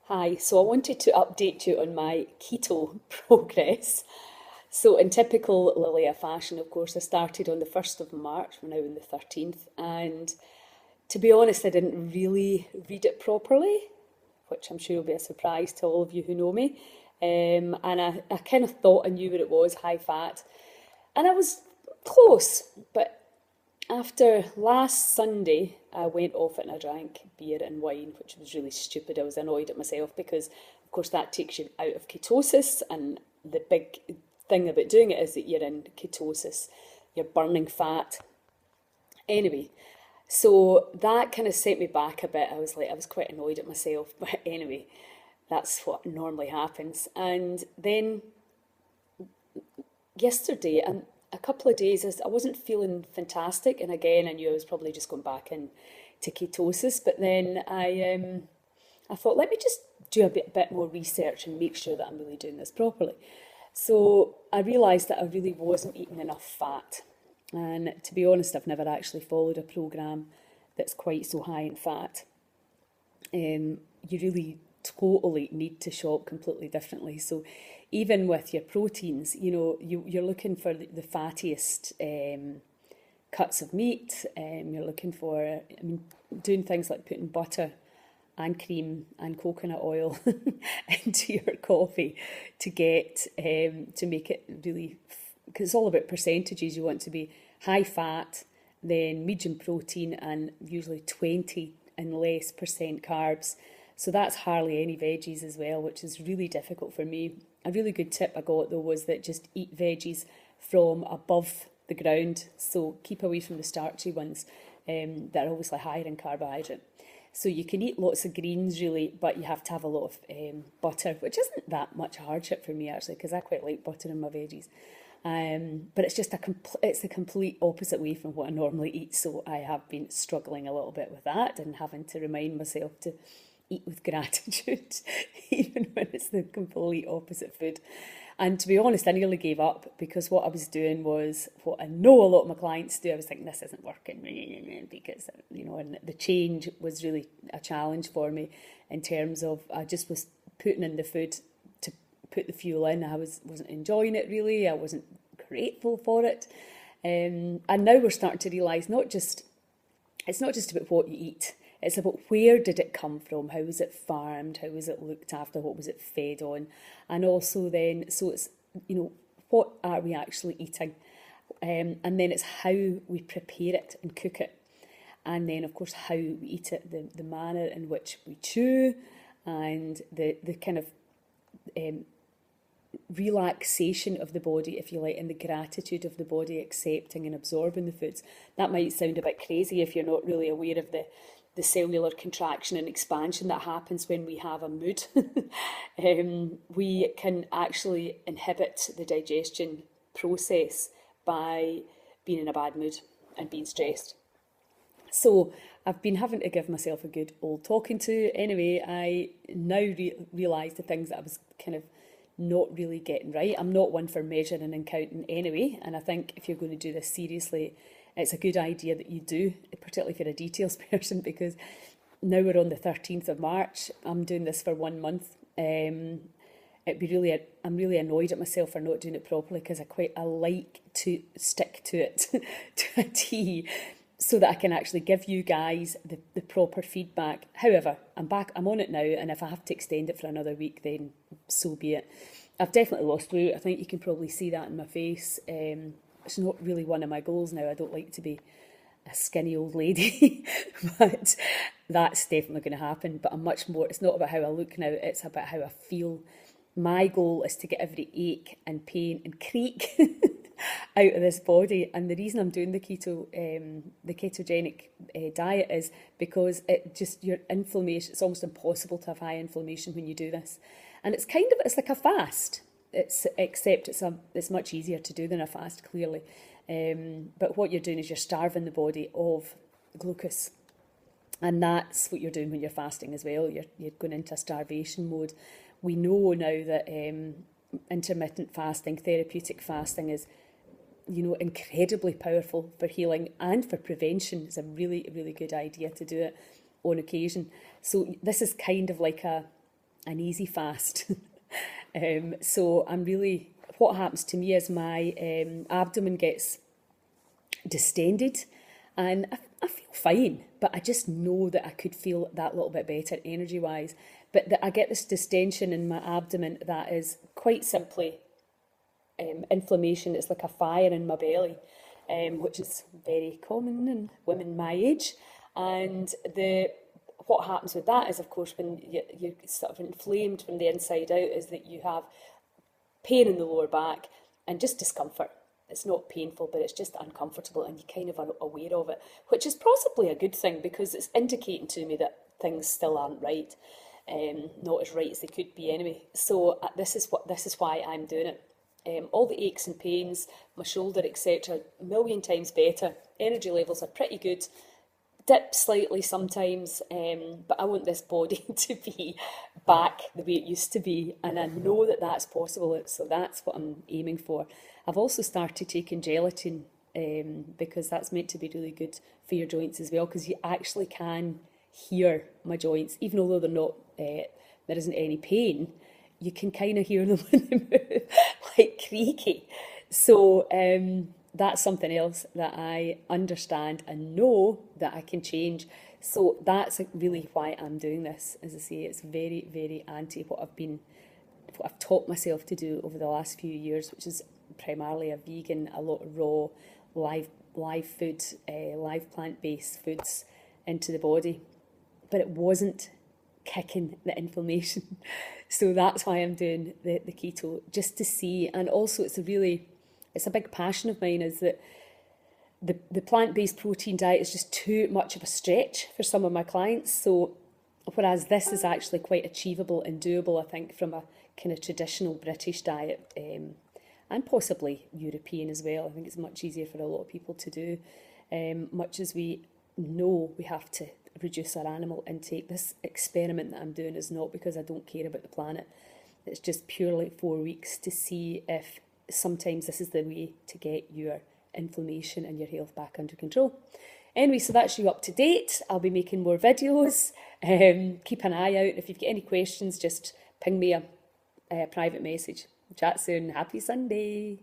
Hi, so I wanted to update you on my keto progress. So, in typical Lilia fashion, of course, I started on the 1st of March, we're now in the 13th, and to be honest, I didn't really read it properly, which I'm sure will be a surprise to all of you who know me. And I kind of thought I knew what it was, high fat, and I was close, but after last Sunday, I went off it and I drank beer and wine, which was really stupid. I was annoyed at myself because, of course, that takes you out of ketosis. And the big thing about doing it is that you're in ketosis, you're burning fat. Anyway, so that kind of set me back a bit. I was quite annoyed at myself. But anyway, that's what normally happens. And then yesterday and a couple of days, I wasn't feeling fantastic, and again I knew I was probably just going back into ketosis. But then I thought, let me just do a bit more research and make sure that I'm really doing this properly. So I realised that I really wasn't eating enough fat, and to be honest, I've never actually followed a programme that's quite so high in fat. You really totally need to shop completely differently. So even with your proteins, you're looking for the fattiest cuts of meat. You're looking for, doing things like putting butter and cream and coconut oil into your coffee to get to make it really, because it's all about percentages. You want to be high fat, then medium protein, and usually 20 and less percent carbs. So that's hardly any veggies as well, which is really difficult for me. A really good tip I got though was that just eat veggies from above the ground. So keep away from the starchy ones that are obviously higher in carbohydrate. So you can eat lots of greens really, but you have to have a lot of butter, which isn't that much a hardship for me actually, because I quite like butter in my veggies. But it's just it's the complete opposite way from what I normally eat. So I have been struggling a little bit with that and having to remind myself to eat with gratitude, even when it's the complete opposite food. And to be honest, I nearly gave up because what I was doing was what I know a lot of my clients do. I was thinking, this isn't working because, and the change was really a challenge for me in terms of I just was putting in the food to put the fuel in. I wasn't enjoying it really. I wasn't grateful for it. And now we're starting to realise it's not just about what you eat. It's about where did it come from, how was it farmed, how was it looked after, what was it fed on, and also then, so it's, what are we actually eating? And then it's how we prepare it and cook it. And then, of course, how we eat it, the manner in which we chew, and the kind of relaxation of the body, if you like, and the gratitude of the body accepting and absorbing the foods. That might sound a bit crazy if you're not really aware of the cellular contraction and expansion that happens when we have a mood. We can actually inhibit the digestion process by being in a bad mood and being stressed. So I've been having to give myself a good old talking to. Anyway, I now realise the things that I was kind of not really getting right. I'm not one for measuring and counting anyway, and I think if you're going to do this seriously, it's a good idea that you do, particularly if you're a details person, because now we're on the 13th of March. I'm doing this for 1 month. I'm really annoyed at myself for not doing it properly because I like to stick to it to a T so that I can actually give you guys the proper feedback. However, I'm on it now, and if I have to extend it for another week, then so be it. I've definitely lost weight. I think you can probably see that in my face. It's not really one of my goals now. I don't like to be a skinny old lady, but that's definitely going to happen. But I'm much more, it's not about how I look now, it's about how I feel. My goal is to get every ache and pain and creak out of this body. And the reason I'm doing the ketogenic diet is because your inflammation, it's almost impossible to have high inflammation when you do this. And it's like a fast. Except it's much easier to do than a fast, clearly. But what you're doing is you're starving the body of glucose. And that's what you're doing when you're fasting as well. You're going into a starvation mode. We know now that intermittent fasting, therapeutic fasting is, incredibly powerful for healing and for prevention. It's a really, really good idea to do it on occasion. So this is kind of like an easy fast. So I'm really, what happens to me is my abdomen gets distended, and I feel fine, but I just know that I could feel that little bit better energy wise. But that I get this distension in my abdomen that is quite simply inflammation. It's like a fire in my belly, which is very common in women my age. And the what happens with that is, of course, when you're sort of inflamed from the inside out, is that you have pain in the lower back and just discomfort. It's not painful, but it's just uncomfortable, and you kind of are aware of it, which is possibly a good thing because it's indicating to me that things still aren't right, not as right as they could be anyway. So this is why I'm doing it. All the aches and pains, my shoulder, etc., a million times better. Energy levels are pretty good. Dip slightly sometimes, but I want this body to be back the way it used to be, and I know that that's possible, so that's what I'm aiming for. I've also started taking gelatin, because that's meant to be really good for your joints as well, because you actually can hear my joints, even although they're not, there isn't any pain, you can kind of hear them when they move, like creaky. So that's something else that I understand and know that I can change. So that's really why I'm doing this. As I say, it's very, very anti what I've taught myself to do over the last few years, which is primarily a vegan, a lot of raw, live food, live plant-based foods into the body. But it wasn't kicking the inflammation. So that's why I'm doing the keto, just to see. And also it's a big passion of mine, is that the plant-based protein diet is just too much of a stretch for some of my clients. So whereas this is actually quite achievable and doable, I think, from a kind of traditional British diet, and possibly European as well. I think it's much easier for a lot of people to do. Much as we know we have to reduce our animal intake, this experiment that I'm doing is not because I don't care about the planet. It's just purely 4 weeks to see if sometimes this is the way to get your inflammation and your health back under control. Anyway, so that's you up to date. I'll be making more videos. Keep an eye out. If you've got any questions, just ping me a private message. Chat soon. Happy Sunday.